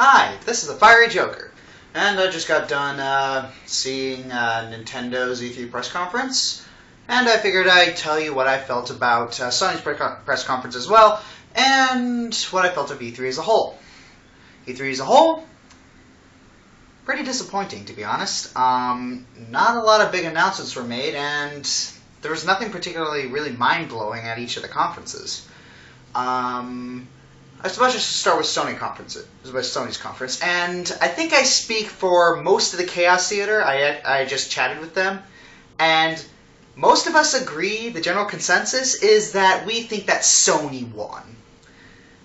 Hi, this is the Fiery Joker, and I just got done seeing Nintendo's E3 press conference, and I figured I'd tell you what I felt about Sony's press conference as well, and what I felt of E3 as a whole. E3 as a whole, pretty disappointing, to be honest. Not a lot of big announcements were made, and there was nothing particularly really mind-blowing at each of the conferences. I suppose I should start with Sony's conference, and I think I speak for most of the Chaos Theater. I just chatted with them, and most of us agree, the general consensus is that we think that Sony won.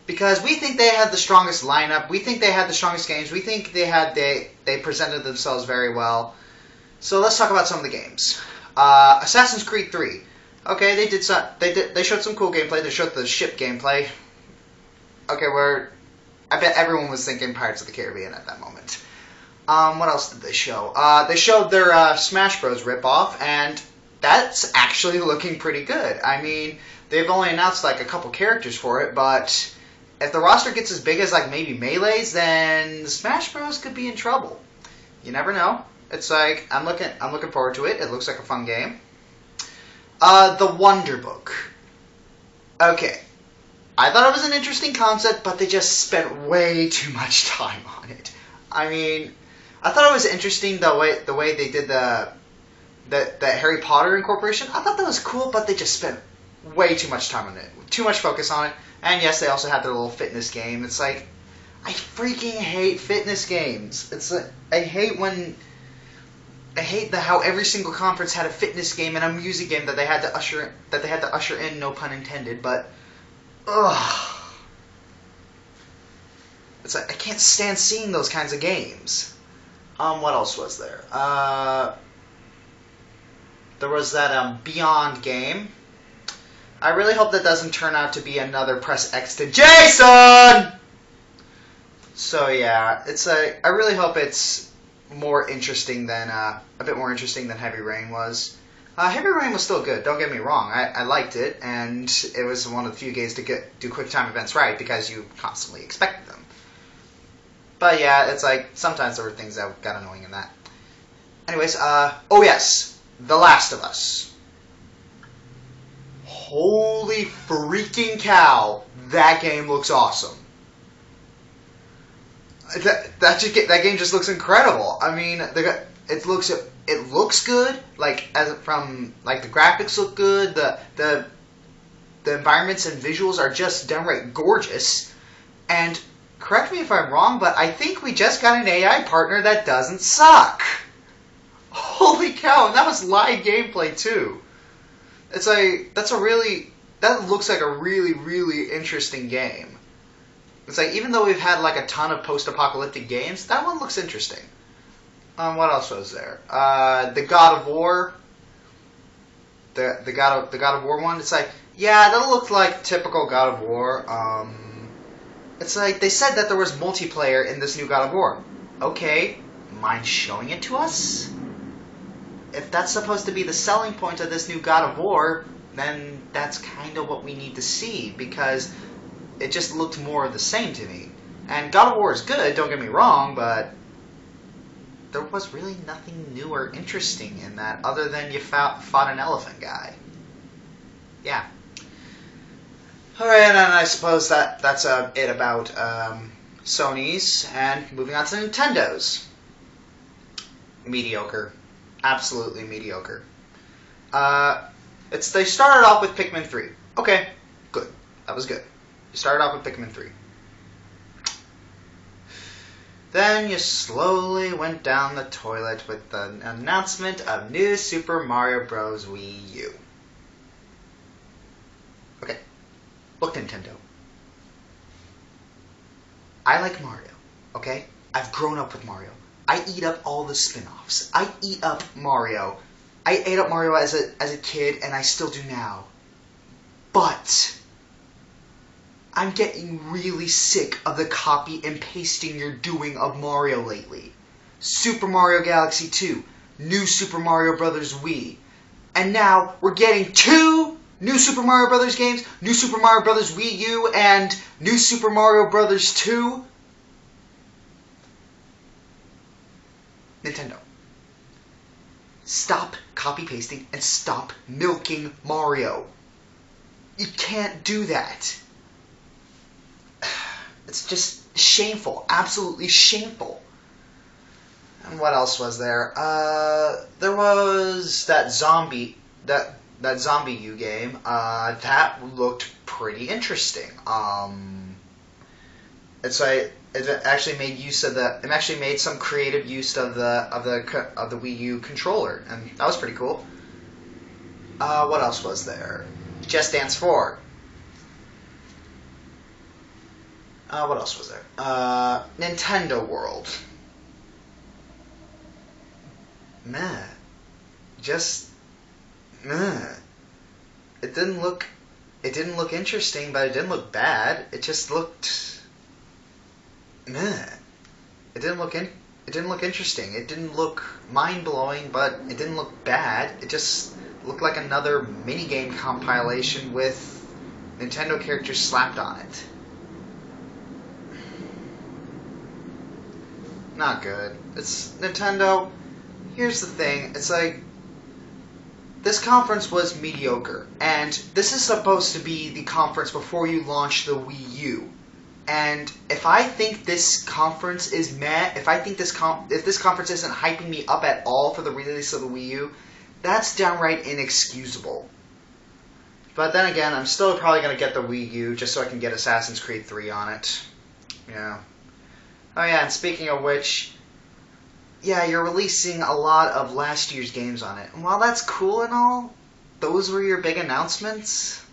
Because we think they had the strongest lineup, we think they had the strongest games, we think they presented themselves very well. So let's talk about some of the games. Assassin's Creed 3. Okay, they showed some cool gameplay, they showed the ship gameplay. Okay, I bet everyone was thinking Pirates of the Caribbean at that moment. What else did they show? They showed their Smash Bros. Ripoff, and that's actually looking pretty good. I mean, they've only announced like a couple characters for it, but if the roster gets as big as like maybe Melee's, then Smash Bros. Could be in trouble. You never know. It's like I'm looking forward to it. It looks like a fun game. The Wonder Book. Okay. I thought it was an interesting concept, but they just spent way too much time on it. I mean, I thought it was interesting the way they did the Harry Potter incorporation. I thought that was cool, but they just spent way too much time on it, too much focus on it. And yes, they also had their little fitness game. It's like, I freaking hate fitness games. It's like, I hate how every single conference had a fitness game and a music game that they had to usher in, no pun intended, but. Ugh. It's like, I can't stand seeing those kinds of games. What else was there? There was that Beyond game. I really hope that doesn't turn out to be another Press X to Jason! So yeah, I really hope it's more interesting than, a bit more interesting than Heavy Rain was. Heavy Rain was still good, don't get me wrong. I liked it, and it was one of the few games to do quick time events right, because you constantly expected them. But yeah, it's like, sometimes there were things that got annoying in that. Anyways, oh yes, The Last of Us. Holy freaking cow, that game looks awesome. That game just looks incredible. I mean, it looks good. Like the graphics look good. The environments and visuals are just downright gorgeous. And correct me if I'm wrong, but I think we just got an AI partner that doesn't suck. Holy cow, and that was live gameplay too. It's like, that looks like a really, really interesting game. It's like, even though we've had like a ton of post-apocalyptic games, that one looks interesting. What else was there? The God of War. The God of War one. It's like, yeah, that looked like typical God of War. It's like, they said that there was multiplayer in this new God of War. Okay, mind showing it to us? If that's supposed to be the selling point of this new God of War, then that's kind of what we need to see, because it just looked more of the same to me. And God of War is good, don't get me wrong, but there was really nothing new or interesting in that, other than you fought an elephant guy. Yeah. Alright, and I suppose that's it about Sony's, and moving on to Nintendo's. Mediocre. Absolutely mediocre. They started off with Pikmin 3. Okay, good. That was good. You started off with Pikmin 3. Then you slowly went down the toilet with the announcement of New Super Mario Bros. Wii U. Okay. Look, Nintendo. I like Mario, okay? I've grown up with Mario. I eat up all the spin-offs. I eat up Mario. I ate up Mario as a kid, and I still do now. But I'm getting really sick of the copy and pasting you're doing of Mario lately. Super Mario Galaxy 2, New Super Mario Bros. Wii, and now we're getting 2 New Super Mario Bros. Games, New Super Mario Bros. Wii U, and New Super Mario Bros. 2. Nintendo, stop copy-pasting and stop milking Mario. You can't do that. It's just shameful. Absolutely shameful. And what else was there? There was that zombie U game. That looked pretty interesting. It's like it actually made use of the. It actually made some creative use of the Wii U controller, and that was pretty cool. What else was there? Just Dance 4. What else was there? Nintendo World. Meh. Just meh. It didn't look interesting, but it didn't look bad. It just looked meh. It didn't look interesting. It didn't look mind-blowing, but it didn't look bad. It just looked like another minigame compilation with Nintendo characters slapped on it. Not good. It's Nintendo. Here's the thing. It's like, this conference was mediocre, and this is supposed to be the conference before you launch the Wii U. And if I think this conference is meh, if this conference isn't hyping me up at all for the release of the Wii U, that's downright inexcusable. But then again, I'm still probably going to get the Wii U just so I can get Assassin's Creed 3 on it. Yeah. Oh yeah, and speaking of which, yeah, you're releasing a lot of last year's games on it. And while that's cool and all, those were your big announcements?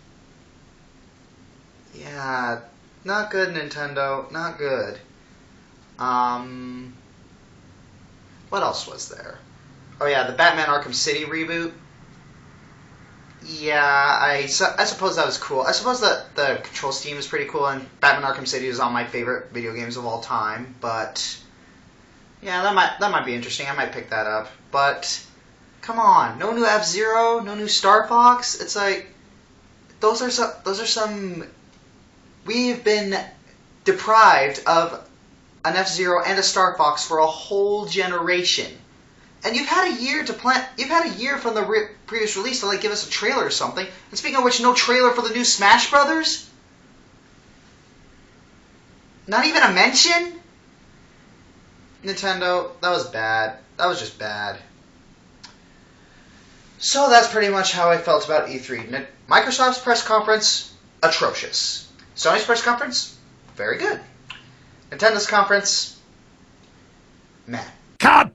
Yeah, not good, Nintendo. Not good. What else was there? Oh yeah, the Batman Arkham City reboot. Yeah, I suppose that was cool. I suppose that the control scheme is pretty cool, and Batman Arkham City is on my favorite video games of all time. But yeah, that might be interesting. I might pick that up. But come on, no new F-Zero, no new Star Fox. It's like those are some. We've been deprived of an F-Zero and a Star Fox for a whole generation. And you've had a year to plan. You've had a year from the previous release to give us a trailer or something. And speaking of which, no trailer for the new Smash Brothers. Not even a mention. Nintendo, that was bad. That was just bad. So that's pretty much how I felt about E3. Microsoft's press conference, atrocious. Sony's press conference, very good. Nintendo's conference, meh. Cut!